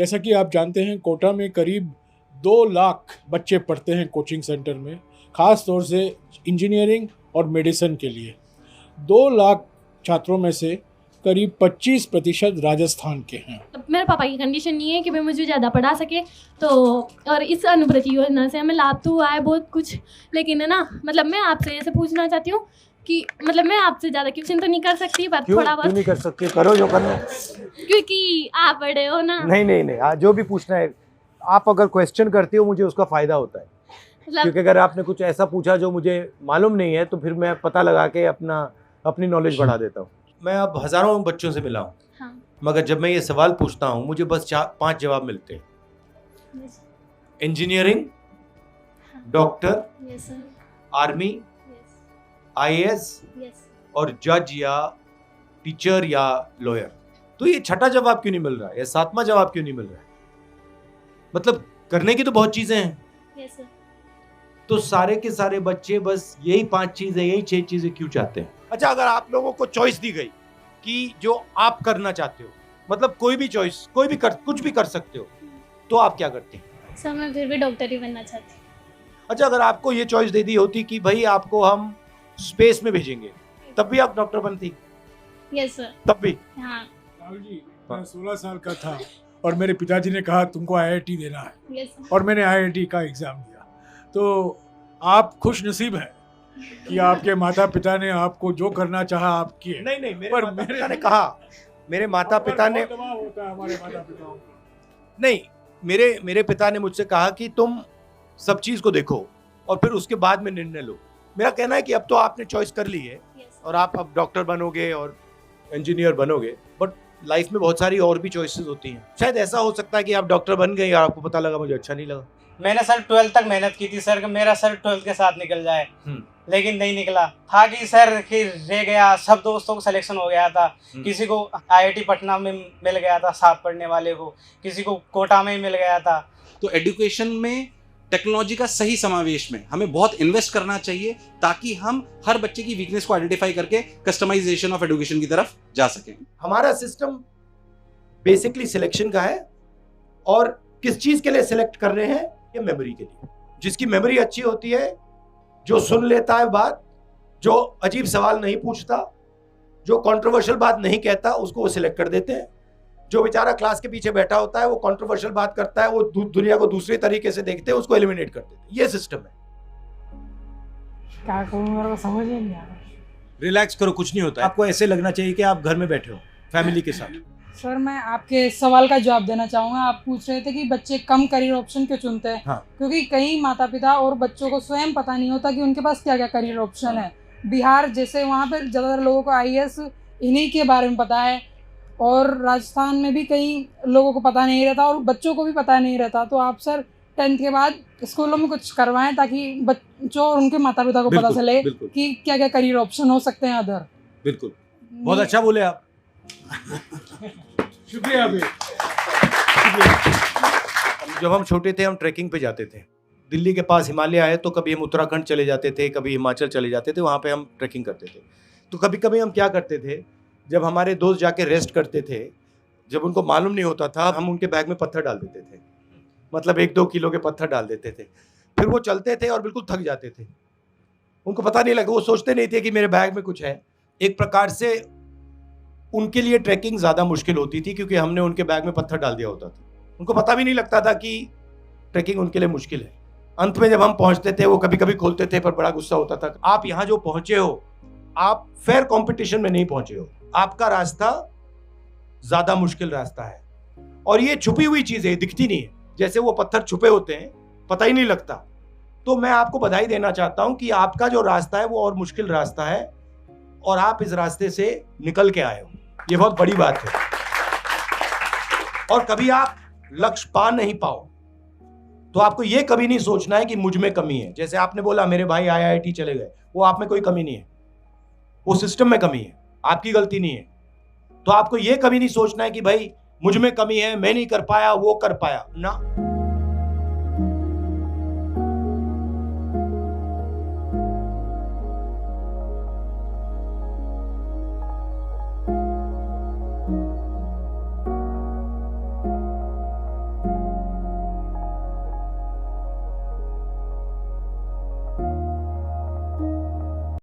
जैसा कि आप जानते हैं, कोटा में करीब 2 लाख बच्चे पढ़ते हैं कोचिंग सेंटर में, ख़ास तौर से इंजीनियरिंग और मेडिसिन के लिए। 2 लाख छात्रों में से करीब 25% राजस्थान के हैं। मेरे पापा की कंडीशन नहीं है कि भाई मुझे ज़्यादा पढ़ा सके, तो और इस अनुप्रति योजना से हमें लाभ तो हुआ है बहुत कुछ, लेकिन है ना, मतलब मैं आपसे ऐसे पूछना चाहती हूँ कि मतलब मैं आपसे ज़्यादा क्वेश्चन तो नहीं कर सकती, पर थोड़ा बहुत। क्यों नहीं कर सकते? करो जो करना है। क्योंकि आप बड़े हो ना। नहीं, जो भी पूछना है आप अगर क्वेश्चन करते हो मुझे उसका फायदा होता है, क्योंकि अगर आपने कुछ ऐसा पूछा जो मुझे मालूम नहीं है तो फिर मैं पता लगा के अपनी नॉलेज बढ़ा देता हूँ। मैं अब हजारों बच्चों से मिला हूँ, हाँ। मगर जब मैं ये सवाल पूछता हूँ मुझे बस 4-5 जवाब मिलते हैं। इंजीनियरिंग, डॉक्टर, आर्मी, IAS और जज या टीचर या लॉयर। तो ये छठा जवाब क्यों नहीं मिल रहा है या 7वां जवाब क्यों नहीं मिल रहा है? मतलब करने की तो बहुत चीजें हैं। तो सारे के सारे बच्चे बस यही 5 चीजें, यही 6 चीजें क्यों चाहते हैं? अच्छा, अगर आप लोगों को चॉइस दी गई कि जो आप करना चाहते हो, मतलब कोई भी चॉइस, कुछ भी कर सकते हो, तो आप क्या करते हैं? सर मैं फिर भी डॉक्टर ही बनना चाहती हूँ। अच्छा, अगर आपको ये चॉइस दे दी होती कि भाई आपको हम स्पेस में भेजेंगे, तब भी आप डॉक्टर बनती? Yes sir. तब भी? हाँ। राहुल जी, मैं 16 साल का था और मेरे पिताजी ने कहा तुमको IIT देना है। यस। और मैंने IIT का एग्ज़ाम दिया। तो आप खुश नसीब हैं कि आपके माता पिता ने आपको जो करना चाहा आप किए। नहीं, मेरे माता पिता ने कहा, मेरे माता पिता ने होता है हमारे माता पिताओं का। नहीं, मेरे पिता ने मुझसे कहा कि तुम सब चीज को देखो और फिर उसके बाद में निर्णय लो। मेरा कहना है कि अब तो आपने चॉइस कर ली है और आप अब डॉक्टर बनोगे और इंजीनियर बनोगे, बट लाइफ में बहुत सारी और भी चॉइसेस होती हैं। शायद ऐसा हो सकता है कि आप डॉक्टर बन गए और आपको पता लगा मुझे अच्छा नहीं लगा। मैंने सर 12th तक मेहनत की थी सर, मेरा सर 12th के साथ निकल जाए, लेकिन नहीं निकला था कि सर कि रह गया। सब दोस्तों को सिलेक्शन हो गया था, किसी को IIT पटना में मिल गया था साथ पढ़ने वाले को, किसी को कोटा में मिल गया था। तो एजुकेशन में टेक्नोलॉजी का सही समावेश में हमें बहुत इन्वेस्ट करना चाहिए ताकि हम हर बच्चे की वीकनेस को आइडेंटिफाई करके कस्टमाइजेशन ऑफ एजुकेशन की तरफ जा सकें। हमारा सिस्टम बेसिकली सिलेक्शन का है, और किस चीज के लिए सिलेक्ट कर रहे हैं? ये मेमोरी के लिए। जिसकी मेमोरी अच्छी होती है, जो सुन लेता है बात, जो अजीब सवाल नहीं पूछता, जो कंट्रोवर्शियल बात नहीं कहता, उसको वो सिलेक्ट कर देते हैं। जो बेचारा क्लास के पीछे बैठा होता है, वो कंट्रोवर्शियल बात करता है, वो दुनिया को दूसरे तरीके से देखते हैं, उसको एलिमिनेट कर देते हैं। ये सिस्टम है। क्या करूं, मेरे को समझ ही नहीं आ रहा। रिलैक्स करो, कुछ नहीं होता है। आपको ऐसे लगना चाहिए कि आप घर में बैठे हो फैमिली के साथ। सर मैं आपके सवाल का जवाब देना चाहूँगा। आप पूछ रहे थे कि बच्चे कम करियर ऑप्शन क्यों चुनते हैं। हाँ। क्योंकि कई माता पिता और बच्चों को स्वयं पता नहीं होता कि उनके पास क्या क्या करियर ऑप्शन है। बिहार जैसे वहाँ पर ज़्यादातर लोगों को IAS इन्हीं के बारे में पता है, और राजस्थान में भी कई लोगों को पता नहीं रहता और बच्चों को भी पता नहीं रहता। तो आप सर 10th के बाद स्कूलों में कुछ करवाएं ताकि बच्चों और उनके माता पिता को पता चले कि क्या क्या करियर ऑप्शन हो सकते हैं अदर। बिल्कुल, बहुत अच्छा बोले आप। शुक्रिया भी। जब हम छोटे थे हम ट्रैकिंग पे जाते थे। दिल्ली के पास हिमालय है तो कभी हम उत्तराखंड चले जाते थे, कभी हिमाचल चले जाते थे, वहाँ पे हम ट्रैकिंग करते थे। तो कभी कभी हम क्या करते थे, जब हमारे दोस्त जाके रेस्ट करते थे, जब उनको मालूम नहीं होता था, हम उनके बैग में पत्थर डाल देते थे। मतलब 1-2 किलो के पत्थर डाल देते थे। फिर वो चलते थे और बिल्कुल थक जाते थे, उनको पता नहीं लगा, वो सोचते नहीं थे कि मेरे बैग में कुछ है। एक प्रकार से उनके लिए ट्रैकिंग ज़्यादा मुश्किल होती थी क्योंकि हमने उनके बैग में पत्थर डाल दिया होता था। उनको पता भी नहीं लगता था कि ट्रैकिंग उनके लिए मुश्किल है। अंत में जब हम पहुंचते थे, वो कभी कभी खोलते थे पर बड़ा गुस्सा होता था। आप यहाँ जो पहुंचे हो, आप फेयर कंपटीशन में नहीं पहुंचे हो। आपका रास्ता ज़्यादा मुश्किल रास्ता है, और ये छुपी हुई चीज़ें दिखती नहीं है। जैसे वो पत्थर छुपे होते हैं, पता ही नहीं लगता। तो मैं आपको बधाई देना चाहता हूं कि आपका जो रास्ता है वो और मुश्किल रास्ता है, और आप इस रास्ते से निकल के आए हो। ये बहुत बड़ी बात है। और कभी आप लक्ष्य पा नहीं पाओ तो आपको ये कभी नहीं सोचना है कि मुझ में कमी है। जैसे आपने बोला मेरे भाई IIT चले गए, वो आप में कोई कमी नहीं है, वो सिस्टम में कमी है, आपकी गलती नहीं है। तो आपको ये कभी नहीं सोचना है कि भाई मुझ में कमी है, मैं नहीं कर पाया, वो कर पाया ना।